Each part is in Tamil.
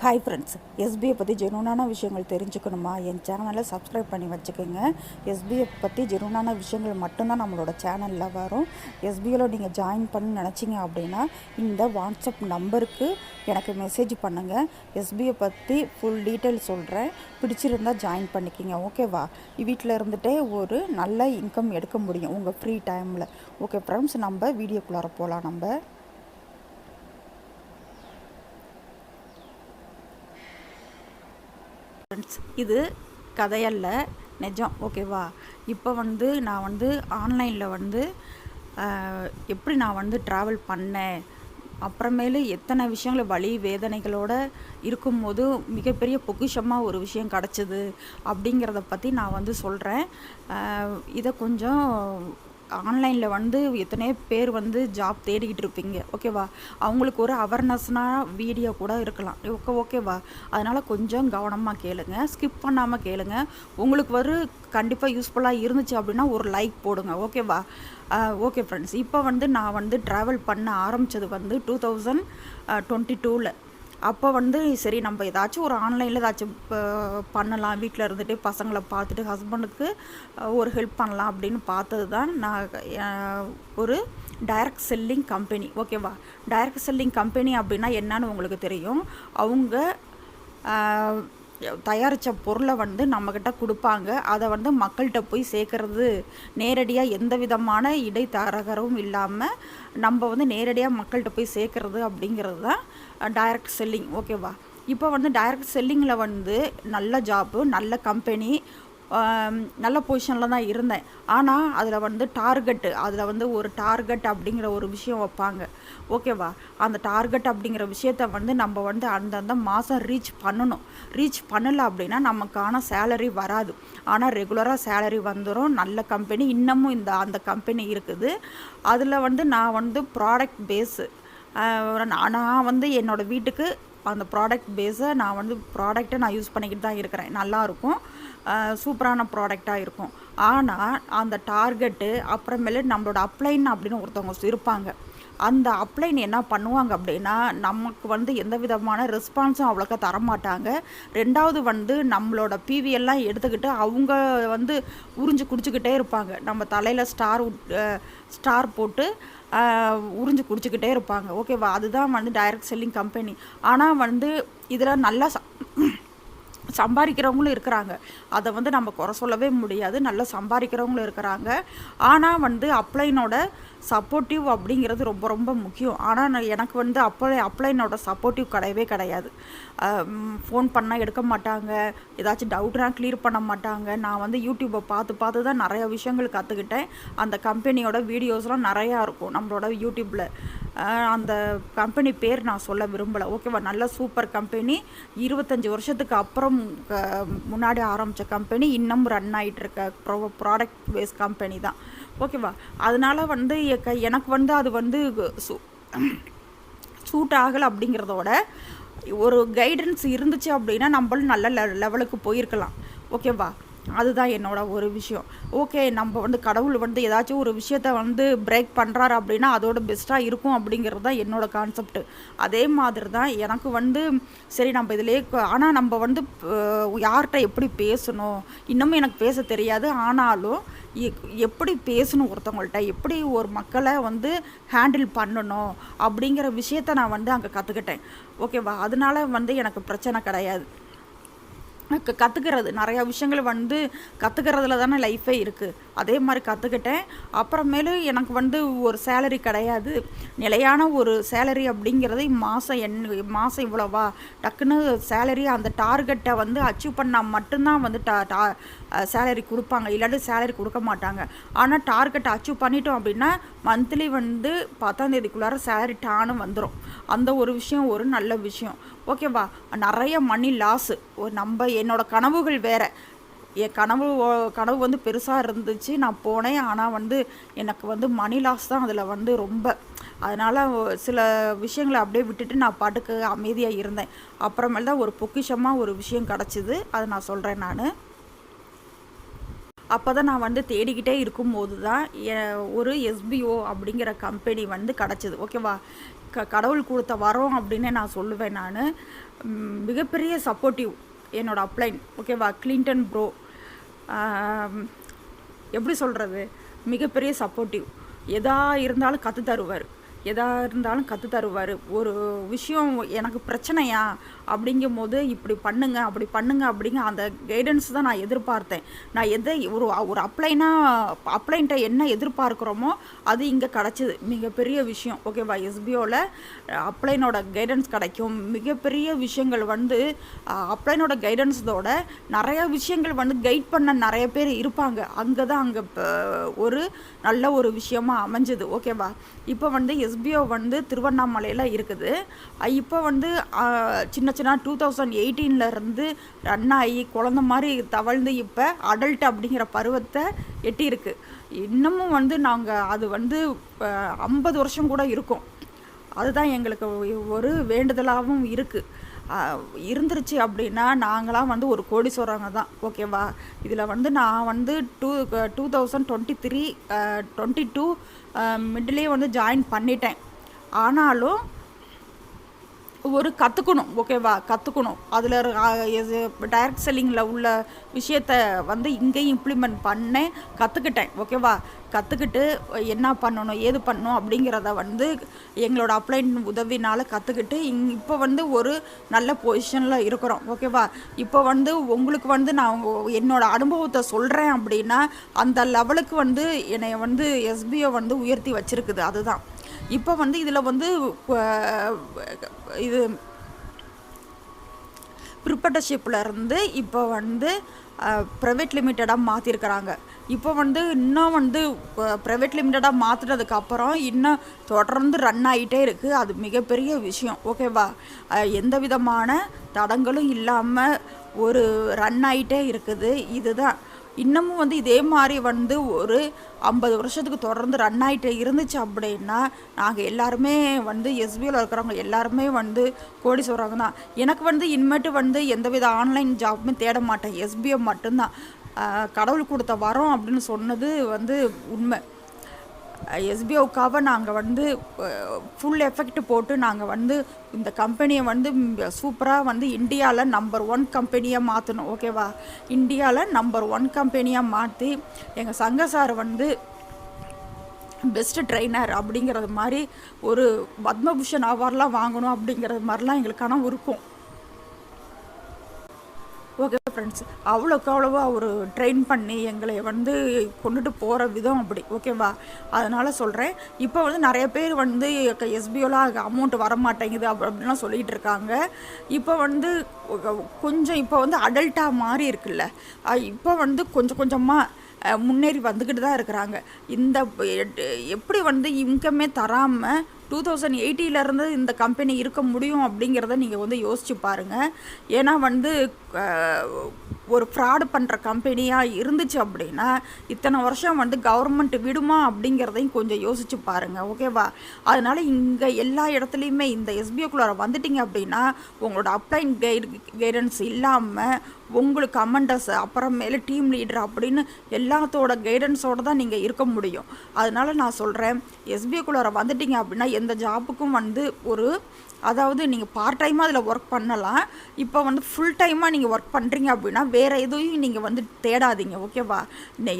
ஹாய் ஃப்ரெண்ட்ஸ், எஸ்பிஐ பற்றி ஜெனூனான விஷயங்கள் தெரிஞ்சுக்கணுமா? என் சேனலை சப்ஸ்கிரைப் பண்ணி வச்சுக்கோங்க. எஸ்பிஐ பற்றி ஜெனூனான விஷயங்கள் மட்டும்தான் நம்மளோட சேனலில் வரும். எஸ்பிஐயில் நீங்கள் ஜாயின் பண்ண நினச்சிங்க அப்படின்னா இந்த வாட்ஸ்அப் நம்பருக்கு எனக்கு மெசேஜ் பண்ணுங்கள். எஸ்பிஐ பற்றி ஃபுல் டீட்டெயில் சொல்கிறேன். பிடிச்சிருந்தால் ஜாயின் பண்ணிக்கிங்க. ஓகேவா? வீட்டில் இருந்துகிட்டே ஒரு நல்ல இன்கம் எடுக்க முடியும் உங்கள் ஃப்ரீ டைமில். ஓகே ஃப்ரெண்ட்ஸ், நம்ம வீடியோக்குள்ளார போகலாம். நம்ம இது கதையல்ல, நிஜம். ஓகேவா? இப்போ நான் ஆன்லைனில் எப்படி நான் ட்ராவல் பண்ணேன், அப்புறமேலு எத்தனை விஷயங்களை வலி வேதனைகளோடு இருக்கும்போது மிகப்பெரிய பொக்கிஷமாக ஒரு விஷயம் கிடச்சிது அப்படிங்கிறத பற்றி நான் சொல்கிறேன். இதை கொஞ்சம் ஆன்லைனில் எத்தனையோ பேர் ஜாப் தேடிக்கிட்டு இருப்பீங்க. ஓகேவா? அவங்களுக்கு ஒரு அவேர்னஸ்னாக வீடியோ கூட இருக்கலாம். ஓகேவா? அதனால் கொஞ்சம் கவனமாக கேளுங்க, ஸ்கிப் பண்ணாமல் கேளுங்க. உங்களுக்கு கண்டிப்பாக யூஸ்ஃபுல்லாக இருந்துச்சு அப்படின்னா ஒரு லைக் போடுங்க. ஓகேவா? ஓகே ஃப்ரெண்ட்ஸ், இப்போ நான் ட்ராவல் பண்ண ஆரம்பித்தது 2022. அப்போ சரி, நம்ம ஏதாச்சும் ஒரு ஆன்லைனில் ஏதாச்சும் பண்ணலாம், வீட்டில் இருந்துகிட்டே பசங்களை பார்த்துட்டு ஹஸ்பண்டுக்கு ஒரு ஹெல்ப் பண்ணலாம் அப்படின்னு பார்த்தது தான் நான் ஒரு டைரக்ட் செல்லிங் கம்பெனி. ஓகேவா? டைரக்ட் செல்லிங் கம்பெனி அப்படின்னா என்னன்னு உங்களுக்கு தெரியும். அவங்க தயாரித்த பொருளை நம்மக்கிட்ட கொடுப்பாங்க. அதை மக்கள்கிட்ட போய் சேர்க்குறது, நேரடியாக எந்த விதமான இடைத்தரகரும் இல்லாமல் நம்ம நேரடியாக மக்கள்கிட்ட போய் சேர்க்குறது அப்படிங்கிறது தான் டைரக்ட் செல்லிங். ஓகேவா? இப்போ டைரக்ட் செல்லிங்கில் நல்ல ஜாப்பு, நல்ல கம்பெனி, நல்ல பொசிஷனில் தான் இருந்தேன். ஆனால் அதில் அதில் ஒரு டார்கெட் அப்படிங்கிற ஒரு விஷயம் வைப்பாங்க. ஓகேவா? அந்த டார்கெட் அப்படிங்கிற விஷயத்த நம்ம அந்தந்த மாதம் ரீச் பண்ணணும். ரீச் பண்ணலை அப்படின்னா நமக்கான சேலரி வராது. ஆனால் ரெகுலராக சேலரி வந்துடும். நல்ல கம்பெனி, இன்னமும் அந்த கம்பெனி இருக்குது. அதில் நான் ப்ராடக்ட் பேஸு, நான் என்னோடய வீட்டுக்கு அந்த ப்ராடக்ட் பேஸை நான் யூஸ் பண்ணிக்கிட்டு தான் இருக்கிறேன். நல்லாயிருக்கும், சூப்பரான ப்ராடக்டாக இருக்கும். ஆனால் அந்த டார்கெட்டு அப்புறமேலு நம்மளோட அப்ளைன் அப்படின்னு ஒருத்தவங்க இருப்பாங்க. அந்த அப்ளைன் என்ன பண்ணுவாங்க அப்படின்னா, நமக்கு எந்த விதமான ரெஸ்பான்ஸும் அவ்வளோக்கா தரமாட்டாங்க. ரெண்டாவது நம்மளோட பிவிஎல்லாம் எடுத்துக்கிட்டு அவங்க உறிஞ்சு குடிச்சிக்கிட்டே இருப்பாங்க. நம்ம தலையில் ஸ்டார் போட்டு உறிஞ்சு குடிச்சிக்கிட்டே இருப்பாங்க. ஓகேவா? அதுதான் டைரக்ட் செல்லிங் கம்பெனி. ஆனால் இதில் நல்லா சம்பாதிக்கிறவங்களும் இருக்கிறாங்க. அதை நம்ம குறை சொல்லவே முடியாது. நல்லா சம்பாதிக்கிறவங்களும் இருக்கிறாங்க. ஆனால் அப்ளைனோட சப்போர்ட்டிவ் அப்படிங்கிறது ரொம்ப ரொம்ப முக்கியம். ஆனால் எனக்கு அப்ளைனோட சப்போர்ட்டிவ் கிடையவே கிடையாது. ஃபோன் பண்ணால் எடுக்க மாட்டாங்க, ஏதாச்சும் டவுட்னா கிளியர் பண்ண மாட்டாங்க. நான் யூடியூப்பை பார்த்து தான் நிறைய விஷயங்கள் கற்றுக்கிட்டேன். அந்த கம்பெனியோட வீடியோஸ்லாம் நிறையா இருக்கும் நம்மளோட யூடியூப்பில். அந்த கம்பெனி பேர் நான் சொல்ல விரும்பலை. ஓகேவா? நல்ல சூப்பர் கம்பெனி. 25 வருஷத்துக்கு அப்புறம் முன்னாடி ஆரம்பித்த கம்பெனி, இன்னும் ரன் ஆகிட்டு இருக்க ப்ராடக்ட் பேஸ் கம்பெனி தான். ஓகேவா? அதனால் எனக்கு அது சூட் ஆகலை. அப்படிங்கிறதோட ஒரு கைடன்ஸ் இருந்துச்சு அப்படின்னா நம்மளும் நல்ல லெவலுக்கு போயிருக்கலாம். ஓகேவா? அதுதான் என்னோட ஒரு விஷயம். ஓகே, நம்ம கடவுள் ஏதாச்சும் ஒரு விஷயத்த பிரேக் பண்ணுறாரு அப்படின்னா அதோட பெஸ்ட்டாக இருக்கும் அப்படிங்கிறது தான் என்னோடய கான்செப்ட். அதே மாதிரி தான் எனக்கு சரி, நம்ம இதிலே ஆனால் நம்ம யார்கிட்ட எப்படி பேசணும் இன்னமும் எனக்கு பேச தெரியாது. ஆனாலும் எப்படி பேசணும், ஒருத்தவங்கள்ட்ட எப்படி ஒரு மக்களை ஹேண்டில் பண்ணணும் அப்படிங்கிற விஷயத்த நான் அங்கே கற்றுக்கிட்டேன். ஓகேவா? அதனால எனக்கு பிரச்சனை கிடையாது. கற்றுக்கிறது நிறையா விஷயங்கள் கற்றுக்கிறதுல தானே லைஃபே இருக்குது. அதே மாதிரி கற்றுக்கிட்டேன். அப்புறமேலு எனக்கு ஒரு சேலரி கிடையாது, நிலையான ஒரு சேலரி அப்படிங்கிறது மாதம் இவ்வளோவா டக்குன்னு சேலரி, அந்த டார்கெட்டை அச்சீவ் பண்ணால் மட்டும்தான் சேலரி கொடுப்பாங்க, இல்லாட்டி சேலரி கொடுக்க மாட்டாங்க. ஆனால் டார்கெட்டை அச்சீவ் பண்ணிட்டோம் அப்படின்னா மந்த்லி 10ஆம் தேதிக்குள்ளார சேலரி டானு வந்துடும். அந்த ஒரு விஷயம் ஒரு நல்ல விஷயம். ஓகேவா? நிறைய மணி லாஸு. என்னோட கனவுகள் வேறு. என் கனவு பெருசாக இருந்துச்சு, நான் போனேன். ஆனால் எனக்கு மணி லாஸ் தான் அதில் ரொம்ப. அதனால் சில விஷயங்களை அப்படியே விட்டுட்டு நான் பாட்டுக்கு அமைதியாக இருந்தேன். அப்புறமேல் தான் ஒரு பொக்கிஷமாக ஒரு விஷயம் கிடச்சிது. அதை நான் சொல்கிறேன். நான் அப்போ தான் நான் தேடிக்கிட்டே இருக்கும்போது தான் ஒரு எஸ்பிஓ அப்படிங்கிற கம்பெனி கிடச்சிது. ஓகேவா? கடவுள் கொடுத்த வரோம் அப்படின்னு நான் சொல்லுவேன். நான் மிகப்பெரிய சப்போர்ட்டிவ் என்னோடய அப்ளைன். ஓகேவா? கிளின்டன் ப்ரோ எப்படி சொல்கிறது, மிகப்பெரிய சப்போர்ட்டிவ். எதா இருந்தாலும் கற்று தருவார், எதா இருந்தாலும் கற்று தருவார். ஒரு விஷயம் எனக்கு பிரச்சனையா அப்படிங்கும் போது இப்படி பண்ணுங்க அப்படி பண்ணுங்க அப்படிங்க அந்த கைடன்ஸ் தான் நான் எதிர்பார்த்தேன். நான் எதை ஒரு ஒரு அப்ளைன்ட்ட என்ன எதிர்பார்க்குறோமோ அது இங்கே கிடச்சிது. மிகப்பெரிய விஷயம். ஓகேவா? எஸ்பிஓவில் அப்ளைனோட கைடன்ஸ் கிடைக்கும். மிகப்பெரிய விஷயங்கள் வந்து அப்ளைனோட கைடன்ஸோட நிறையா விஷயங்கள் வந்து கைட் பண்ண நிறைய பேர் இருப்பாங்க. அங்கே தான் அங்கே ஒரு நல்ல ஒரு விஷயமா அமைஞ்சுது. ஓகேவா? இப்போ வந்து எஸ்பிஓ வந்து திருவண்ணாமலையில் இருக்குது. இப்போ வந்து சின்ன சின்ன 2018 ரன் ஆகி குழந்த மாதிரி தவழ்ந்து இப்போ அடல்ட் அப்படிங்கிற பருவத்தை எட்டியிருக்கு. இன்னமும் வந்து நாங்கள் அது வந்து 50 வருஷம் கூட இருக்கும். அதுதான் எங்களுக்கு ஒரு வேண்டுதலாகவும் இருக்குது. இருந்துருச்சு அப்படின்னா நாங்களாம் வந்து ஒரு கோடீஸ்வரங்க தான். ஓகேவா? இதில் வந்து நான் வந்து 2023 22 மிடிலே வந்து ஜாயின் பண்ணிட்டேன். ஆனாலும் ஒரு கற்றுக்கணும். ஓகேவா? கற்றுக்கணும். அதில் டைரக்ட் செல்லிங்கில் உள்ள விஷயத்த வந்து இங்கேயும் இம்ப்ளிமெண்ட் பண்ணேன், கற்றுக்கிட்டேன். ஓகேவா? கற்றுக்கிட்டு என்ன பண்ணணும் ஏது பண்ணணும் அப்படிங்கிறத வந்து எங்களோட அப்ளைன் உதவினால் கற்றுக்கிட்டு இப்போ வந்து ஒரு நல்ல பொசிஷனில் இருக்கிறோம். ஓகேவா? இப்போ வந்து உங்களுக்கு வந்து நான் என்னோடய அனுபவத்தை சொல்கிறேன் அப்படின்னா அந்த லெவலுக்கு வந்து என்னை வந்து எஸ்பிஓ வந்து உயர்த்தி வச்சுருக்குது. அதுதான் இப்போ வந்து இதில் வந்து இது ப்ரிப்பர்டர்ஷிப்பில் இருந்து இப்போ வந்து ப்ரைவேட் லிமிட்டடாக மாற்றிருக்கிறாங்க. இப்போ வந்து இன்னும் வந்து ப்ரைவேட் லிமிட்டடாக மாற்றினதுக்கப்புறம் இன்னும் தொடர்ந்து ரன் ஆகிட்டே இருக்குது. அது மிகப்பெரிய விஷயம். ஓகேவா? எந்த விதமான தடங்களும் இல்லாமல் ஒரு ரன் ஆகிட்டே இருக்குது. இதுதான் இன்னமும் வந்து இதே மாதிரி வந்து ஒரு 50 வருஷத்துக்கு தொடர்ந்து ரன் ஆகிட்டு இருந்துச்சு அப்படின்னா நாங்கள் எல்லாருமே வந்து எஸ்பிஓவில் இருக்கிறவங்க எல்லாருமே வந்து கோடீஸ்வரங்க தான். எனக்கு வந்து இனிமேட்டு வந்து எந்தவித ஆன்லைன் ஜாப்புமே தேட மாட்டேன். எஸ்பிஓ மட்டும்தான். கடவுள் கொடுத்த வரோம் அப்படின்னு சொன்னது வந்து உண்மை. எஸ்பிஓவுக்காக நாங்கள் வந்து ஃபுல் எஃபெக்ட் போட்டு நாங்கள் வந்து இந்த கம்பெனியை வந்து சூப்பராக வந்து இந்தியாவில் நம்பர் 1 கம்பெனியாக மாற்றணும். ஓகேவா? இந்தியாவில் நம்பர் 1 கம்பெனியாக மாற்றி எங்கள் சங்க சார் வந்து பெஸ்ட்டு ட்ரெயினர் அப்படிங்கிறது மாதிரி ஒரு பத்மபூஷன் அவார்ட்லாம் வாங்கணும் அப்படிங்கிறது மாதிரிலாம் எங்களுக்கு கனவு இருக்கும். ஓகே ஃப்ரெண்ட்ஸ், அவ்வளோக்கு அவ்வளோவா அவர் ட்ரெயின் பண்ணி எங்களை வந்து கொண்டுட்டு போகிற விதம் அப்படி. ஓகேவா? அதனால் சொல்கிறேன். இப்போ வந்து நிறைய பேர் வந்து எஸ்பிஓலாம் அமௌண்ட் வரமாட்டேங்குது அப்படின்லாம் சொல்லிகிட்டு இருக்காங்க. இப்போ வந்து கொஞ்சம் இப்போ வந்து அடல்ட்டாக மாறி இருக்குல்ல, இப்போ வந்து கொஞ்சம் கொஞ்சமாக முன்னேறி வந்துக்கிட்டு தான் இருக்கிறாங்க. இந்த எப்படி வந்து இன்கமே தராமல் 2018 இந்த கம்பெனி இருக்க முடியும் அப்படிங்கிறத நீங்கள் வந்து யோசிச்சு பாருங்கள். ஏன்னா வந்து ஒரு ஃப்ராடு பண்ணுற கம்பெனியாக இருந்துச்சு அப்படின்னா இத்தனை வருஷம் வந்து கவர்மெண்ட் விடுமா அப்படிங்கிறதையும் கொஞ்சம் யோசிச்சு பாருங்கள். ஓகேவா? அதனால் இங்கே எல்லா இடத்துலையுமே இந்த எஸ்பிஓக்குள்ளார வந்துட்டிங்க அப்படின்னா உங்களோட அப்ளைன் கைடன்ஸ் இல்லாமல் உங்களுக்கு கமெண்டர்ஸ் அப்புறமேல டீம் லீடர் அப்படின்னு எல்லாத்தோட கைடன்ஸோடு தான் நீங்கள் இருக்க முடியும். அதனால் நான் சொல்கிறேன், எஸ்பிஓக்குள்ளார வந்துட்டிங்க அப்படின்னா எந்த ஜாப்புக்கும் வந்து ஒரு அதாவது நீங்கள் பார்ட் டைமாக அதில் ஒர்க் பண்ணலாம். இப்போ வந்து ஃபுல் டைமாக நீங்கள் ஒர்க் பண்ணுறீங்க அப்படின்னா வேறு எதுவும் நீங்கள் வந்து தேடாதீங்க. ஓகேவா?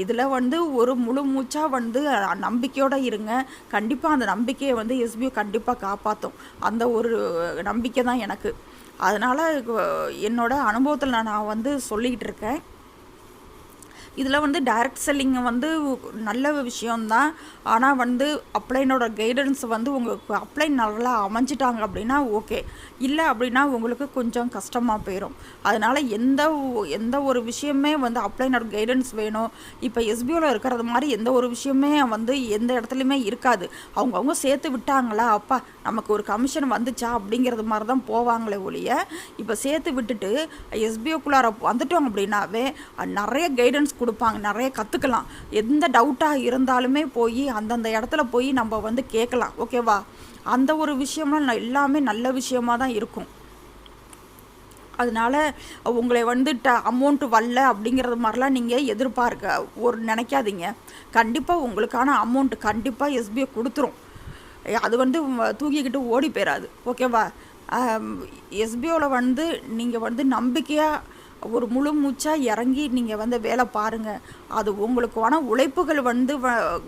இதில் வந்து ஒரு முழு மூச்சாக வந்து நம்பிக்கையோடு இருங்க. கண்டிப்பாக அந்த நம்பிக்கையை வந்து எஸ்பிஓ கண்டிப்பாக காப்பாற்றும். அந்த ஒரு நம்பிக்கை தான் எனக்கு. அதனால் என்னோடய அனுபவத்தில் நான் வந்து சொல்லிக்கிட்டு இருக்கேன். இதில் வந்து டைரக்ட் செல்லிங்கை வந்து நல்ல விஷயம்தான். ஆனால் வந்து அப்ளைனோட கைடன்ஸ் வந்து உங்களுக்கு அப்ளைன் நல்லா அமைஞ்சிட்டாங்க அப்படின்னா ஓகே, இல்லை அப்படின்னா உங்களுக்கு கொஞ்சம் கஷ்டமாக போயிடும். அதனால் எந்த ஒரு விஷயமே வந்து அப்ளைனோட கைடன்ஸ் வேணும். இப்போ எஸ்பிஓவில் இருக்கிறது மாதிரி எந்த ஒரு விஷயமே வந்து எந்த இடத்துலையுமே இருக்காது. அவங்கவுங்க சேர்த்து விட்டாங்களா, அப்பா நமக்கு ஒரு கமிஷன் வந்துச்சா அப்படிங்கிறது மாதிரி தான் போவாங்களே ஒழிய, இப்போ சேர்த்து விட்டுட்டு எஸ்பிஓக்குள்ளார வந்துட்டோம் அப்படின்னாவே நிறைய கைடன்ஸ் கொடுப்பாங்க, நிறைய கற்றுக்கலாம். எந்த டவுட்டாக இருந்தாலுமே போய் அந்தந்த இடத்துல போய் நம்ம வந்து கேட்கலாம். ஓகேவா? அந்த ஒரு விஷயம்லாம் எல்லாமே நல்ல விஷயமாக தான் இருக்கும். அதனால் உங்களை வந்து அமௌண்ட்டு வரல அப்படிங்கிறது மாதிரிலாம் நீங்கள் நினைக்காதீங்க. கண்டிப்பாக உங்களுக்கான அமௌண்ட்டு கண்டிப்பாக எஸ்பிஐ கொடுத்துரும். அது வந்து தூக்கிக்கிட்டு ஓடி போயிடாது. ஓகேவா? எஸ்பிஓவில் வந்து நீங்கள் வந்து நம்பிக்கையாக ஒரு முழு மூச்சாக இறங்கி நீங்கள் வந்து வேலை பாருங்கள். அது உங்களுக்கான உழைப்புகள் வந்து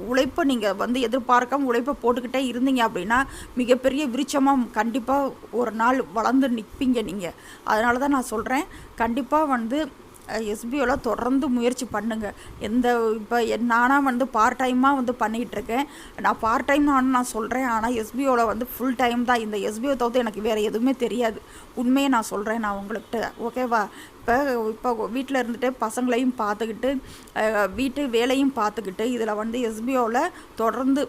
உழைப்பை நீங்கள் வந்து எதிர்பார்க்காம உழைப்பை போட்டுக்கிட்டே இருந்தீங்க அப்படின்னா மிகப்பெரிய விருட்சமாக கண்டிப்பாக ஒரு நாள் வளர்ந்து நிற்பீங்க நீங்கள். அதனால தான் நான் சொல்கிறேன், கண்டிப்பாக வந்து எஸ்பிஓவில் தொடர்ந்து முயற்சி பண்ணுங்கள். இப்போ நானாக வந்து பார்ட் டைமாக வந்து பண்ணிகிட்ருக்கேன். நான் பார்ட் டைம் நான் சொல்கிறேன், ஆனால் எஸ்பிஓவில் வந்து ஃபுல் டைம் தான். இந்த எஸ்பிஓ தவிர்த்து எனக்கு வேறு எதுவுமே தெரியாது. உண்மையை நான் சொல்கிறேன் நான் உங்கள்கிட்ட, ஓகேவா? இப்போ வீட்டில் இருந்துட்டு பசங்களையும் பார்த்துக்கிட்டு வீட்டு வேலையும் பார்த்துக்கிட்டு இதில் வந்து எஸ்பிஓவில் தொடர்ந்து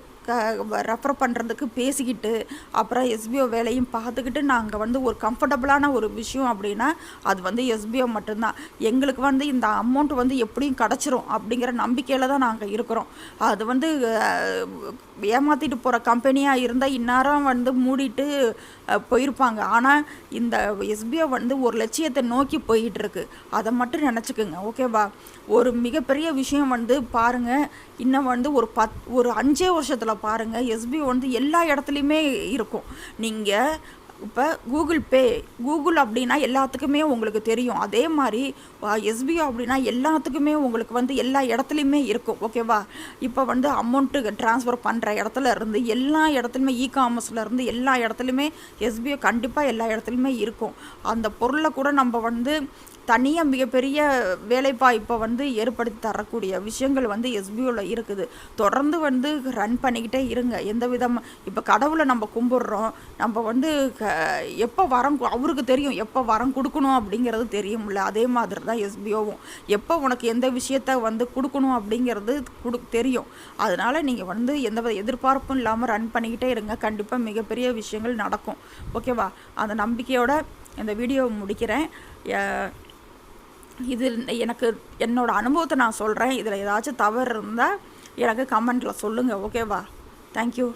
ரெஃபர் பண்ணுறதுக்கு பேசிக்கிட்டு அப்புறம் எஸ்பிஓ வேலையும் பார்த்துக்கிட்டு நாங்கள் வந்து ஒரு கம்ஃபர்டபுளான ஒரு விஷயம் அப்படின்னா அது வந்து எஸ்பிஓ மட்டும்தான். எங்களுக்கு வந்து இந்த அமௌண்ட் வந்து எப்படியும் கிடச்சிரும் அப்படிங்கிற நம்பிக்கையில் தான் நாங்கள் இருக்கிறோம். அது வந்து ஏமாற்றிட்டு போகிற கம்பெனியாக இருந்தால் இந்நேரம் வந்து மூடிட்டு போயிருப்பாங்க. ஆனால் இந்த எஸ்பிஓ வந்து ஒரு லட்சியத்தை நோக்கி போயிட்டுருக்கு. அதை மட்டும் நினச்சிக்கோங்க, ஓகேவா? ஒரு மிகப்பெரிய விஷயம் வந்து பாருங்கள், இன்னும் வந்து ஒரு 5 வருஷத்தில் பாருங்கள், எஸ்பிஓ வந்து எல்லா இடத்துலையுமே இருக்கும். நீங்கள் இப்போ கூகுள் அப்படின்னா எல்லாத்துக்குமே உங்களுக்கு தெரியும். அதே மாதிரி எஸ்பிஓ அப்படின்னா எல்லாத்துக்குமே உங்களுக்கு வந்து எல்லா இடத்துலையுமே இருக்கும், ஓகேவா? இப்போ வந்து அமௌண்ட்டு ட்ரான்ஸ்ஃபர் பண்ணுற இடத்துல இருந்து எல்லா இடத்துலையுமே இ-காமர்ஸில் இருந்து எல்லா இடத்துலையுமே எஸ்பிஓ கண்டிப்பாக எல்லா இடத்துலையுமே இருக்கும். அந்த பொருளை கூட நம்ம வந்து தனியாக மிகப்பெரிய வேலைவாய்ப்பை வந்து ஏற்படுத்தி தரக்கூடிய விஷயங்கள் வந்து எஸ்பிஓவில் இருக்குது. தொடர்ந்து வந்து ரன் பண்ணிக்கிட்டே இருங்க. எந்த விதமாக இப்போ கடவுளை நம்ம கும்பிட்றோம், நம்ம வந்து எப்போ வரம் அவருக்கு தெரியும், எப்போ வரம் கொடுக்கணும் அப்படிங்கிறது தெரியும்ல. அதே மாதிரி தான் எஸ்பிஓவும் எப்போ உனக்கு எந்த விஷயத்த வந்து கொடுக்கணும் அப்படிங்கிறது தெரியும். அதனால் நீங்கள் வந்து எந்த எதிர்பார்ப்பும் இல்லாமல் ரன் பண்ணிக்கிட்டே இருங்க. கண்டிப்பாக மிகப்பெரிய விஷயங்கள் நடக்கும், ஓகேவா? அந்த நம்பிக்கையோட இந்த வீடியோவை முடிக்கிறேன். இது எனக்கு என்னோடய அனுபவத்தை நான் சொல்கிறேன். இதில் ஏதாச்சும் தவறு இருந்தால் எனக்கு கமெண்ட்டில் சொல்லுங்கள், ஓகேவா? தேங்க்யூ.